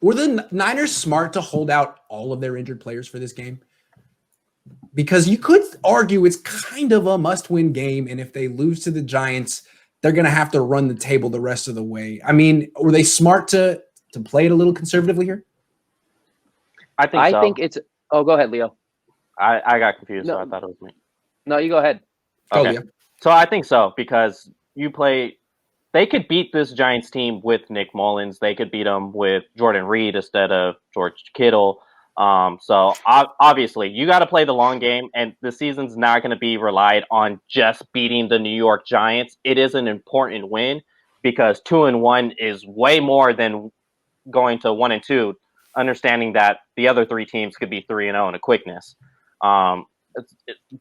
were the Niners smart to hold out all of their injured players for this game? Because you could argue it's kind of a must-win game, and if they lose to the Giants, they're going to have to run the table the rest of the way. I mean, were they smart to play it a little conservatively here? I think it's – oh, go ahead, Leo. I got confused, so I thought it was me. No, you go ahead. Okay. Leo. So I think so, because they could beat this Giants team with Nick Mullins. They could beat them with Jordan Reed instead of George Kittle. So obviously you got to play the long game, and the season's not going to be relied on just beating the New York Giants. It is an important win because 2-1 is way more than going to 1-2, understanding that the other three teams could be 3-0 in a quickness. But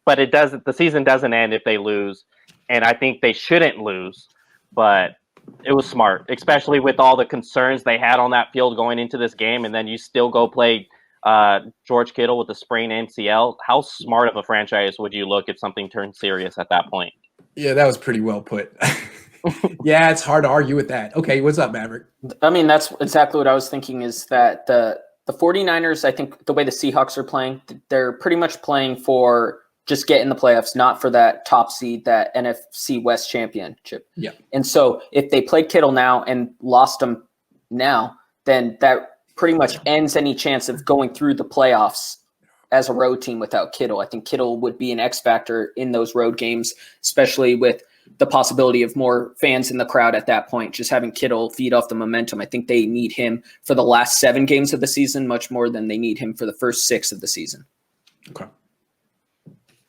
the season doesn't end if they lose, and I think they shouldn't lose, but it was smart, especially with all the concerns they had on that field going into this game, and then you still go play George Kittle with the sprained MCL. How smart of a franchise would you look if something turned serious at that point? Yeah, that was pretty well put. Yeah, it's hard to argue with that. Okay, what's up, Maverick? I mean, that's exactly what I was thinking, is that the 49ers, I think the way the Seahawks are playing, they're pretty much playing for just get in the playoffs, not for that top seed, that NFC West championship. Yeah. And so if they played Kittle now and lost him now, then that pretty much ends any chance of going through the playoffs as a road team without Kittle. I think Kittle would be an X factor in those road games, especially with the possibility of more fans in the crowd at that point. Just having Kittle feed off the momentum. I think they need him for the last 7 games of the season much more than they need him for the first 6 of the season. Okay.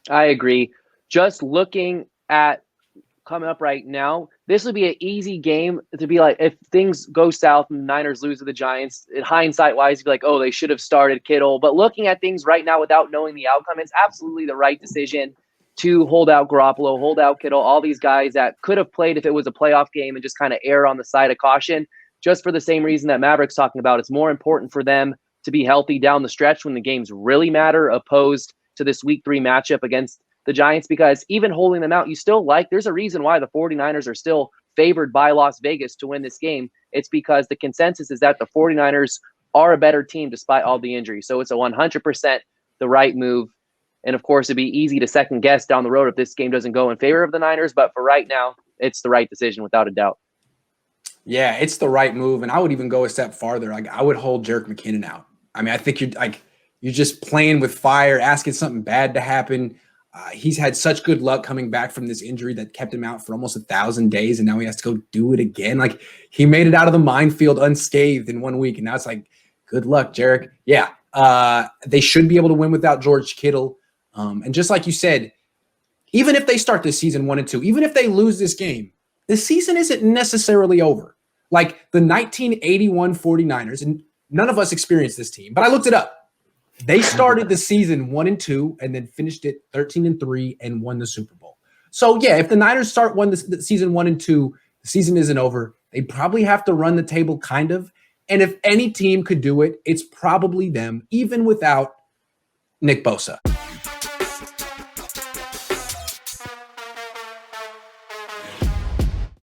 I agree. Just looking at coming up right now, this would be an easy game to be like, if things go south and the Niners lose to the Giants, in hindsight wise, you'd be like, oh, they should have started Kittle. But looking at things right now without knowing the outcome, it's absolutely the right decision to hold out Garoppolo, hold out Kittle, all these guys that could have played if it was a playoff game, and just kind of err on the side of caution, just for the same reason that Maverick's talking about. It's more important for them to be healthy down the stretch when the games really matter, opposed to this week 3 matchup against the Giants, because even holding them out, there's a reason why the 49ers are still favored by Las Vegas to win this game. It's because the consensus is that the 49ers are a better team despite all the injuries. So it's a 100% the right move. And of course, it'd be easy to second guess down the road if this game doesn't go in favor of the Niners. But for right now, it's the right decision without a doubt. Yeah, it's the right move. And I would even go a step farther. Like, I would hold Jerick McKinnon out. I mean, I think you're just playing with fire, asking something bad to happen. He's had such good luck coming back from this injury that kept him out for almost 1,000 days, and now he has to go do it again. Like, he made it out of the minefield unscathed in 1 week, and now it's like, good luck, Jerick. Yeah, they should be able to win without George Kittle. And just like you said, even if they start this season 1-2, even if they lose this game, the season isn't necessarily over. Like the 1981 49ers, and none of us experienced this team, but I looked it up. They started the season 1-2 and then finished it 13-3 and won the Super Bowl. So yeah, if the Niners the season 1-2, the season isn't over. They probably have to run the table kind of. And if any team could do it, it's probably them, even without Nick Bosa.